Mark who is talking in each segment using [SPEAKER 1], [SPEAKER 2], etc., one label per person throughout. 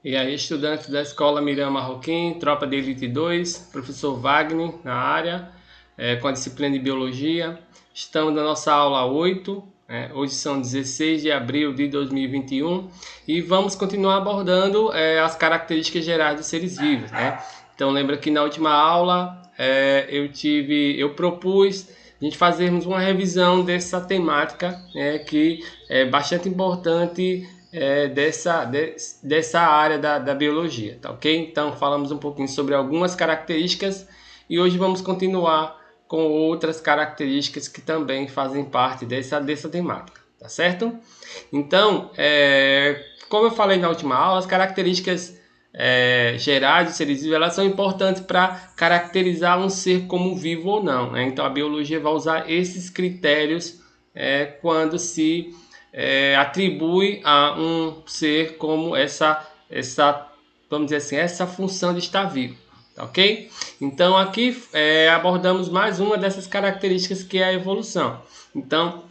[SPEAKER 1] E aí, estudantes da Escola Miriam Marroquim, Tropa de Elite 2, professor Wagner na área, com a disciplina de Biologia. Estamos na nossa aula 8, hoje são 16 de abril de 2021 e vamos continuar abordando as características gerais dos seres vivos, né? Então, lembra que na última aula eu propus a gente fazermos uma revisão dessa temática, que é bastante importante dessa área da biologia, tá ok? Então falamos um pouquinho sobre algumas características e hoje vamos continuar com outras características que também fazem parte dessa temática, tá certo? Então, como eu falei na última aula, as características gerais dos seres vivos, elas são importantes para caracterizar um ser como vivo ou não, né? Então a biologia vai usar esses critérios quando se atribui a um ser como vamos dizer assim, essa função de estar vivo, tá ok? Então aqui abordamos mais uma dessas características que é a evolução. Então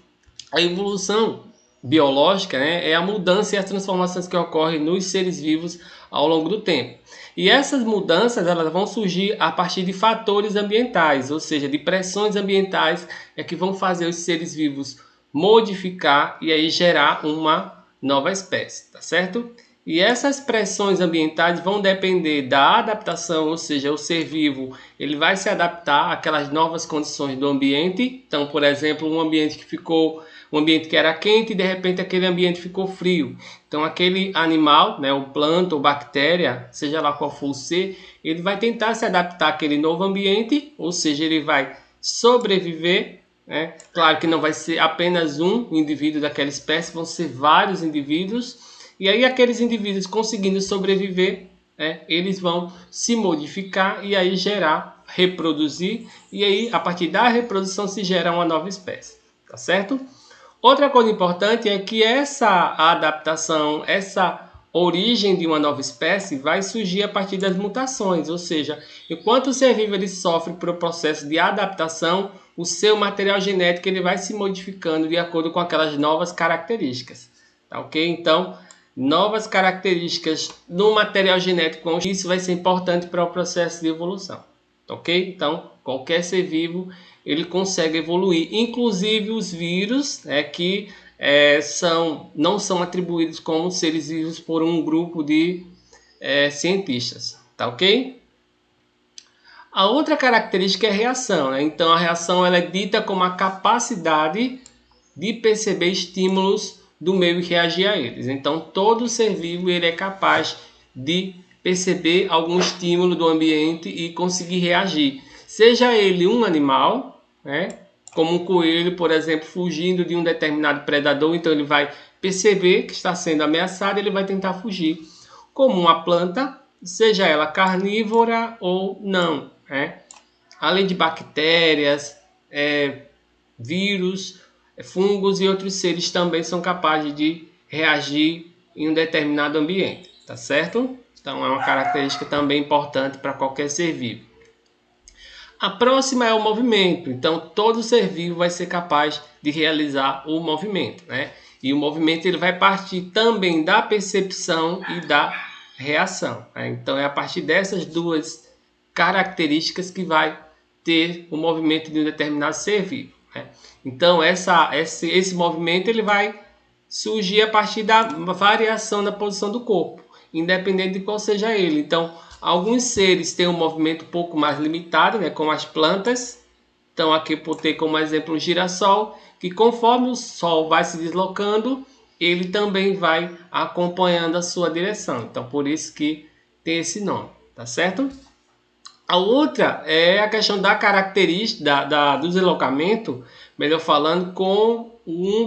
[SPEAKER 1] a evolução biológica, né, é a mudança e as transformações que ocorrem nos seres vivos ao longo do tempo. E essas mudanças elas vão surgir a partir de fatores ambientais, ou seja, de pressões ambientais que vão fazer os seres vivos modificar e aí gerar uma nova espécie, tá certo? E essas pressões ambientais vão depender da adaptação, ou seja, o ser vivo ele vai se adaptar àquelas novas condições do ambiente. Então, por exemplo, um ambiente que era quente e de repente aquele ambiente ficou frio. Então, aquele animal, né, o planta ou bactéria, seja lá qual for o ser, ele vai tentar se adaptar àquele novo ambiente, ou seja, ele vai sobreviver. Claro que não vai ser apenas um indivíduo daquela espécie, vão ser vários indivíduos. E aí aqueles indivíduos conseguindo sobreviver, eles vão se modificar e aí gerar, reproduzir. E aí a partir da reprodução se gera uma nova espécie, tá certo? Outra coisa importante é que essa adaptação, essa origem de uma nova espécie vai surgir a partir das mutações, ou seja, enquanto o ser vivo ele sofre por um processo de adaptação, o seu material genético ele vai se modificando de acordo com aquelas novas características, tá ok? Então, novas características no material genético, isso vai ser importante para o processo de evolução, tá ok? Então, qualquer ser vivo ele consegue evoluir, inclusive os vírus, que não são atribuídos como seres vivos por um grupo de cientistas, tá ok? A outra característica é a reação, né? Então a reação ela é dita como a capacidade de perceber estímulos do meio e reagir a eles. Então todo ser vivo ele é capaz de perceber algum estímulo do ambiente e conseguir reagir. Seja ele um animal, como um coelho, por exemplo, fugindo de um determinado predador, então ele vai perceber que está sendo ameaçado, ele vai tentar fugir. Como uma planta, seja ela carnívora ou não. Além de bactérias, vírus, fungos e outros seres também são capazes de reagir em um determinado ambiente, tá certo? Então é uma característica também importante para qualquer ser vivo. A próxima é o movimento. Então todo ser vivo vai ser capaz de realizar o movimento, E o movimento ele vai partir também da percepção e da reação. Então é a partir dessas duas características que vai ter o movimento de um determinado ser vivo. Então esse movimento ele vai surgir a partir da variação da posição do corpo, independente de qual seja ele. Então alguns seres têm um movimento um pouco mais limitado, como as plantas. Então aqui por ter como exemplo um girassol, que conforme o sol vai se deslocando, ele também vai acompanhando a sua direção. Então por isso que tem esse nome, tá certo? A outra é a questão da característica do deslocamento, melhor falando,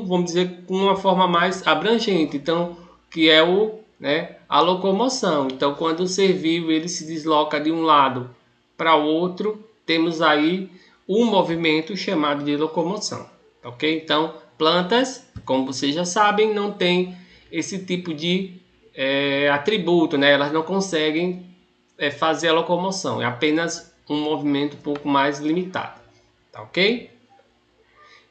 [SPEAKER 1] vamos dizer, com uma forma mais abrangente. Então, que é a locomoção. Então, quando o ser vivo ele se desloca de um lado para o outro, temos aí um movimento chamado de locomoção, ok? Então, plantas, como vocês já sabem, não tem esse tipo de atributo, Elas não conseguem fazer a locomoção, é apenas um movimento um pouco mais limitado, tá ok?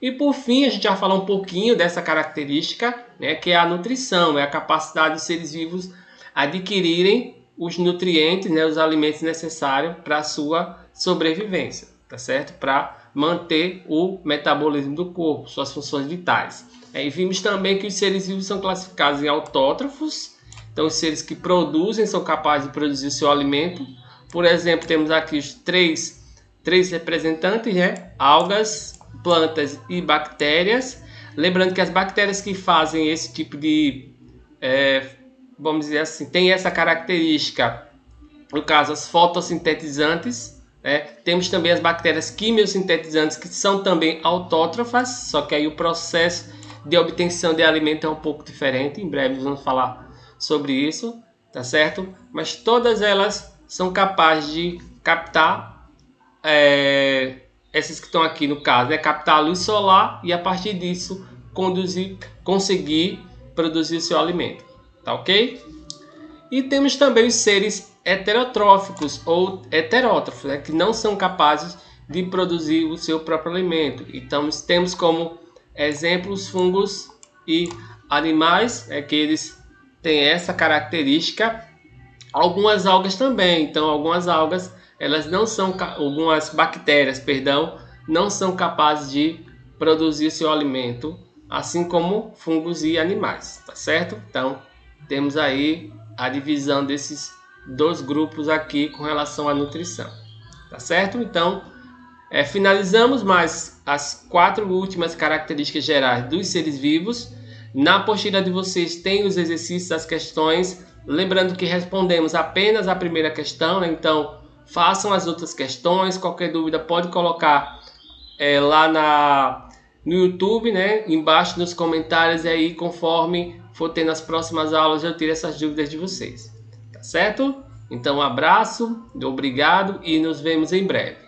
[SPEAKER 1] E por fim, a gente já falou um pouquinho dessa característica, que é a nutrição, é a capacidade dos seres vivos adquirirem os nutrientes, né, os alimentos necessários para a sua sobrevivência, tá certo? Para manter o metabolismo do corpo, suas funções vitais. E vimos também que os seres vivos são classificados em autótrofos, então os seres que produzem são capazes de produzir o seu alimento. Por exemplo, temos aqui os três representantes, né? Algas, plantas e bactérias. Lembrando que as bactérias que fazem esse tipo de, vamos dizer assim, tem essa característica, no caso as fotossintetizantes, né? Temos também as bactérias quimiosintetizantes, que são também autótrofas, só que aí o processo de obtenção de alimento é um pouco diferente. Em breve vamos falar sobre isso, tá certo? Mas todas elas são capazes de captar, essas que estão aqui no caso, né? Captar a luz solar e a partir disso conseguir produzir o seu alimento, tá ok? E temos também os seres heterotróficos ou heterótrofos, né? Que não são capazes de produzir o seu próprio alimento. Então temos como exemplos fungos e animais, que eles têm essa característica. Algumas algas também. Então algumas algas, algumas bactérias, perdão, não são capazes de produzir seu alimento, assim como fungos e animais, tá certo? Então temos aí a divisão desses dois grupos aqui com relação à nutrição, tá certo? Então finalizamos mais as 4 últimas características gerais dos seres vivos. Na apostila de vocês tem os exercícios, as questões. Lembrando que respondemos apenas a primeira questão, né? Então façam as outras questões. Qualquer dúvida pode colocar lá no YouTube, né? Embaixo nos comentários, e aí conforme for tendo as próximas aulas eu tiro essas dúvidas de vocês, tá certo? Então um abraço, obrigado e nos vemos em breve.